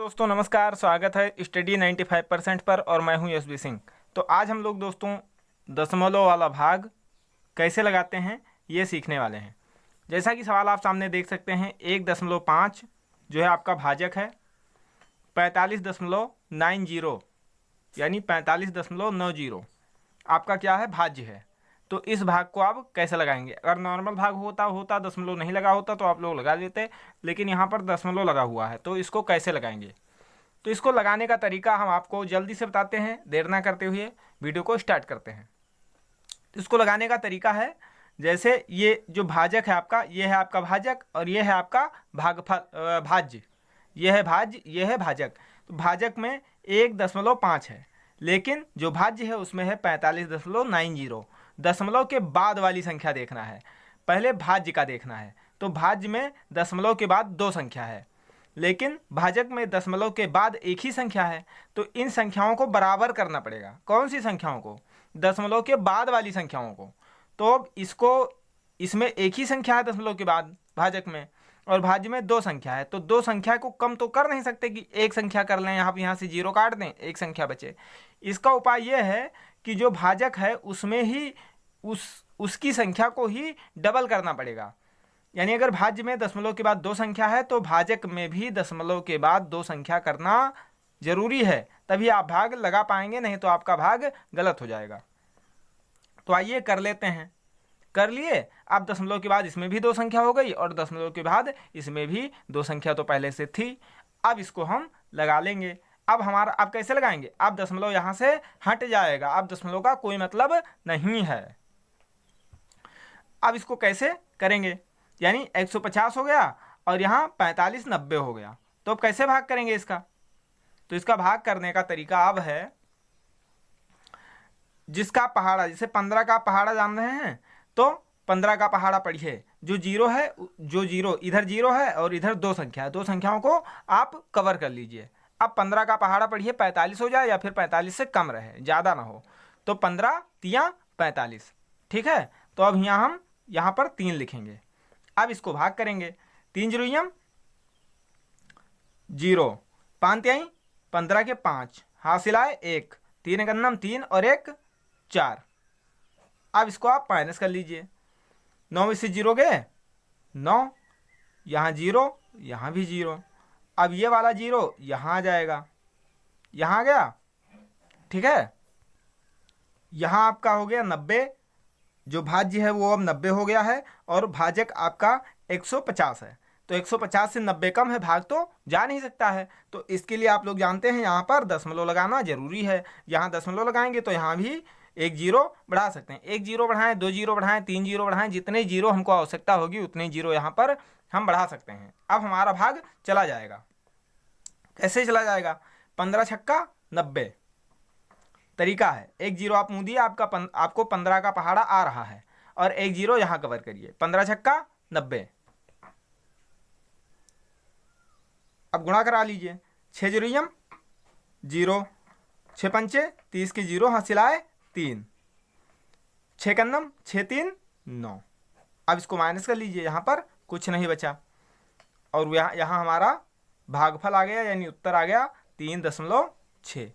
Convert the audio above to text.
दोस्तों नमस्कार, स्वागत है स्टडी 95% पर और मैं हूं यशवी सिंह। तो आज हम लोग दोस्तों दशमलव वाला भाग कैसे लगाते हैं ये सीखने वाले हैं। जैसा कि सवाल आप सामने देख सकते हैं, 1.5 जो है आपका भाजक है, 45.90 यानी 45.90 आपका क्या है, भाज्य है। तो इस भाग को आप कैसे लगाएंगे। अगर नॉर्मल भाग होता दशमलव नहीं लगा होता तो आप लोग लगा देते, लेकिन यहाँ पर दशमलव लगा हुआ है, तो इसको कैसे लगाएंगे। तो इसको लगाने का तरीका हम आपको जल्दी से बताते हैं, देर ना करते हुए वीडियो को स्टार्ट करते हैं। तो इसको लगाने का तरीका है, जैसे ये जो भाजक है आपका, ये है आपका भाजक और ये है आपका भागफल भाज्य। ये है भाज्य, ये है भाजक। तो भाजक में 1.5 है, लेकिन जो भाज्य है उसमें है 45.90। दशमलव के बाद वाली संख्या देखना है, पहले भाज्य का देखना है। तो भाज्य में दशमलव के बाद 2 संख्या है, लेकिन भाजक में दशमलव के बाद एक ही संख्या है। तो इन संख्याओं को बराबर करना पड़ेगा। कौन सी संख्याओं को? दशमलव के बाद वाली संख्याओं को। तो इसमें एक ही संख्या है दशमलव के बाद भाजक में, और भाज्य में 2 संख्या है। तो 2 संख्या को कम तो कर नहीं सकते कि एक संख्या कर लें, यहाँ से 0 काट दें, एक संख्या बचे। इसका उपाय यह है कि जो भाजक है उसमें ही उसकी संख्या को ही डबल करना पड़ेगा। यानी अगर भाज्य में दशमलव के बाद 2 संख्या है तो भाजक में भी दशमलव के बाद 2 संख्या करना जरूरी है, तभी आप भाग लगा पाएंगे, नहीं तो आपका भाग गलत हो जाएगा। तो आइए कर लेते हैं। कर लिए। अब दशमलव के बाद इसमें भी 2 संख्या हो गई और दशमलव के बाद इसमें भी 2 संख्या तो पहले से थी। अब इसको हम लगा लेंगे। अब कैसे लगाएंगे? अब दशमलव यहाँ से हट जाएगा, अब दशमलव का कोई मतलब नहीं है। अब इसको कैसे करेंगे? यानी 150 हो गया और यहाँ 45.90 हो गया। तो अब कैसे भाग करेंगे इसका? तो इसका भाग करने का तरीका अब है, जिसका पहाड़ा, जैसे 15 का पहाड़ा जान रहे हैं, तो 15 का पहाड़ा पढ़िए। जो 0 है, जो 0 इधर 0 है और इधर 2 संख्या है, 2 संख्याओं को आप कवर कर लीजिए। अब 15 का पहाड़ा पढ़िए, 45 हो जाए या फिर 45 से कम रहे, ज़्यादा ना हो। तो 15 तियां 45, ठीक है। तो अब हम यहाँ पर 3 लिखेंगे। अब इसको भाग करेंगे। 3 0 0, 5 तिहाई 15 के 5, हासिल आए 1, 3 गन्नम 3 और 1 4। अब इसको आप माइनस कर लीजिए। 9 में से 0 गए 9, यहाँ 0, यहाँ भी 0। अब ये वाला 0 यहाँ आ जाएगा, यहाँ आ गया, ठीक है। यहाँ आपका हो गया 90, जो भाज्य है वो अब 90 हो गया है और भाजक आपका 150 है। तो 150 से 90 कम है, भाग तो जा नहीं सकता है। तो इसके लिए आप लोग जानते हैं यहाँ पर दशमलव लगाना जरूरी है। यहाँ दशमलव लगाएंगे तो यहाँ भी 1 0 बढ़ा सकते हैं। 1 0 बढ़ाएं, 2 0 बढ़ाएं, 3 0 बढ़ाएं, जितने 0 हमको आवश्यकता होगी उतने 0 यहाँ पर हम बढ़ा सकते हैं। अब हमारा भाग चला जाएगा। कैसे चला जाएगा? 15 छक्का 90 तरीका है। 1 0 आप मुँह दिए, आपको 15 का पहाड़ा आ रहा है और 1 0 यहाँ कवर करिए। 15 छक्का 90। अब गुणा करा लीजिए। 6 0 0, 6 पंचे 30 के 0, हासिल आए 3, 6 कन्नम 6 3 9। अब इसको माइनस कर लीजिए, यहाँ पर कुछ नहीं बचा और यहाँ हमारा भागफल आ गया, यानी उत्तर आ गया 3.6।